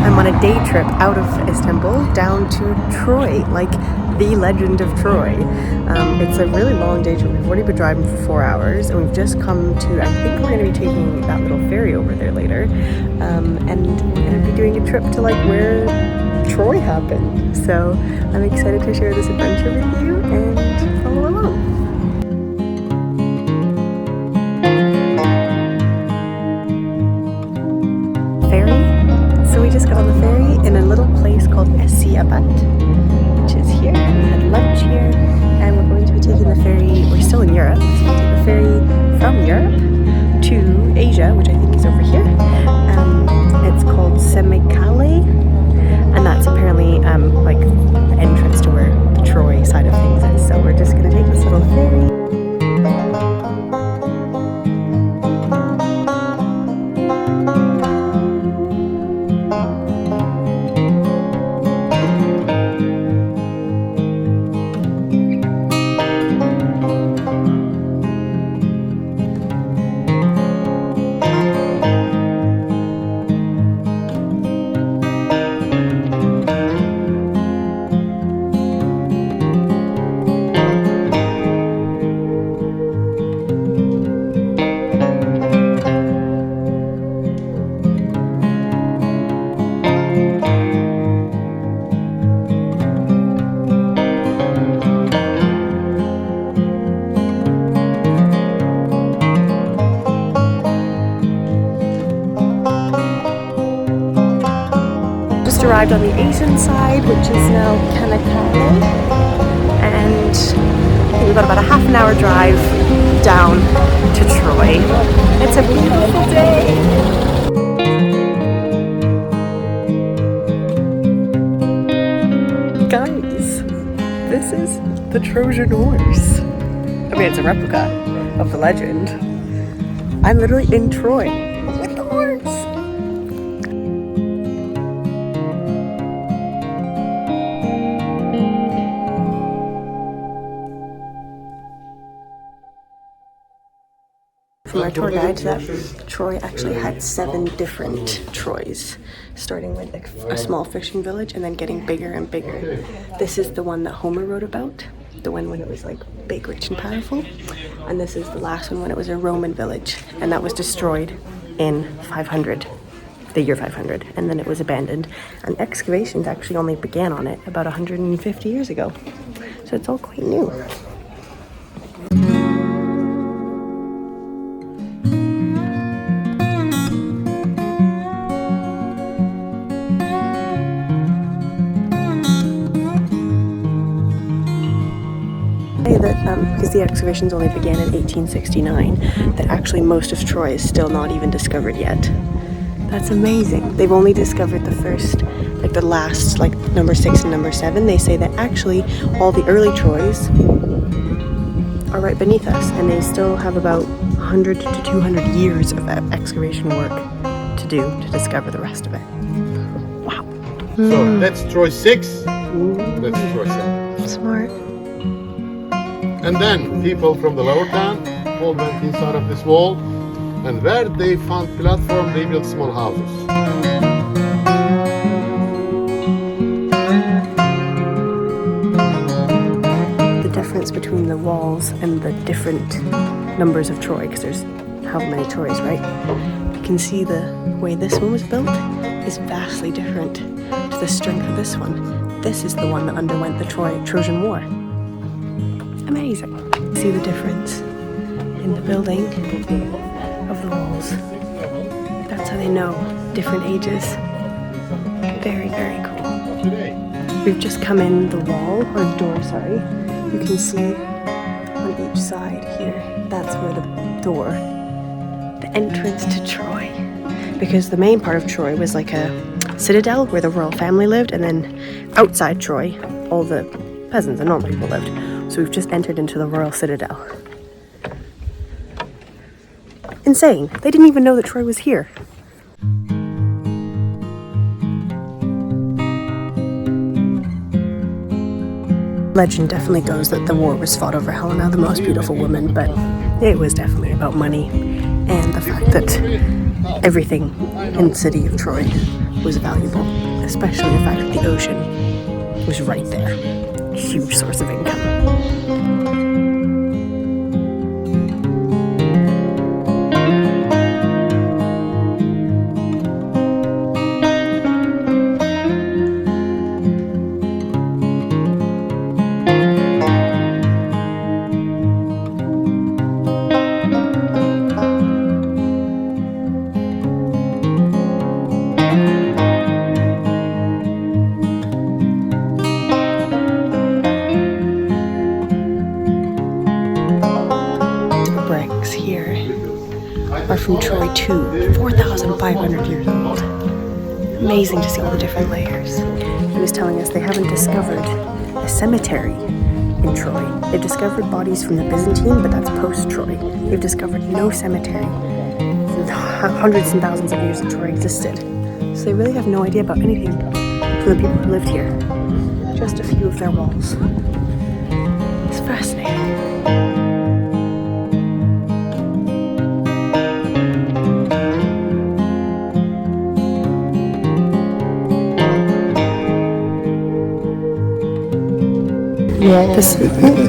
I'm on a day trip out of Istanbul down to Troy, like the legend of Troy. It's a really long day trip. We've already been driving for 4 hours, and we've just come to, I think we're going to be taking that little ferry over there later, and we're going to be doing a trip to like where Troy happened. So I'm excited to share this adventure with you and follow along. So we just got on the ferry in a little place called Istanbul, which is here. We had lunch here, and we're going to be taking the ferry. We're still in Europe, so we take the ferry from Europe to Asia, which I think is over here. It's called Semikale, and that's apparently like the entrance to where the Troy side of things is. So we're just going to take this little ferry. Arrived on the Asian side, which is now Kanakale, and I think we've got about a half an hour drive down to Troy. It's a beautiful day. Guys, this is the Trojan horse. I mean, it's a replica of the legend. I'm literally in Troy with the horse. From our tour guide that Troy actually had 7 different Troys, starting with a small fishing village and then getting bigger and bigger. This is the one that Homer wrote about, the one when it was like big, rich and powerful, and this is the last one when it was a Roman village, and that was destroyed in 500, the year 500, and then it was abandoned, and excavations actually only began on it about 150 years ago, so it's all quite new. Because the excavations only began in 1869, that actually most of Troy is still not even discovered yet. That's amazing. They've only discovered the first, like the last, like number 6 and number 7. They say that actually all the early Troys are right beneath us, and they still have about 100 to 200 years of excavation work to do to discover the rest of it. Wow. So that's Troy 6. That's Troy 7. Smart. And then people from the lower town all went inside of this wall, and where they found platform, they built small houses. The difference between the walls and the different numbers of Troy, because there's how many Troys, right? You can see the way this one was built is vastly different to the strength of this one. This is the one that underwent the Trojan War. Amazing. See the difference in the building of the walls. That's how they know different ages. Very, very cool. We've just come in the wall, or the door, sorry. You can see on each side here, that's where the door, the entrance to Troy. Because the main part of Troy was like a citadel where the royal family lived, and then outside Troy, all the peasants and normal people lived. So we've just entered into the royal citadel. Insane. They didn't even know that Troy was here. Legend definitely goes that the war was fought over Helena, the most beautiful woman, but it was definitely about money and the fact that everything in the city of Troy was valuable, especially the fact that the ocean was right there. Huge source of income. Here are from Troy too, 4,500 years old. Amazing to see all the different layers. He was telling us they haven't discovered a cemetery in Troy. They've discovered bodies from the Byzantine, but that's post-Troy. They've discovered no cemetery. Hundreds and thousands of years that Troy existed. So they really have no idea about anything from the people who lived here. Just a few of their walls. It's fascinating.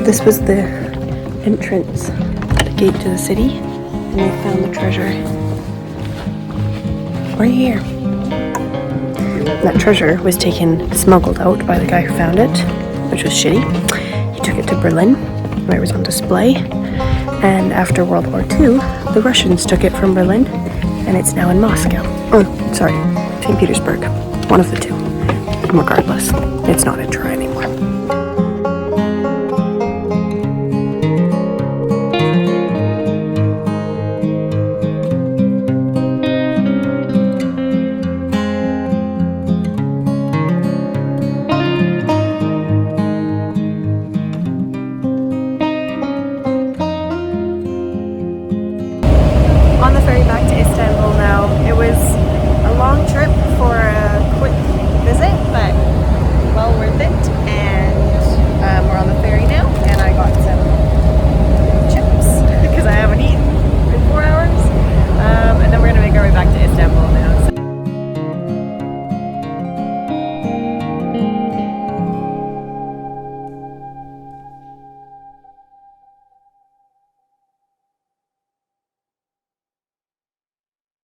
This was the entrance, the gate to the city, and they found the treasure right here. That treasure was smuggled out by the guy who found it, which was shitty. He took it to Berlin, where it was on display, and after World War II, the Russians took it from Berlin, and it's now in Moscow. Oh, sorry, St. Petersburg, one of the two. Regardless, it's not in Troy anymore.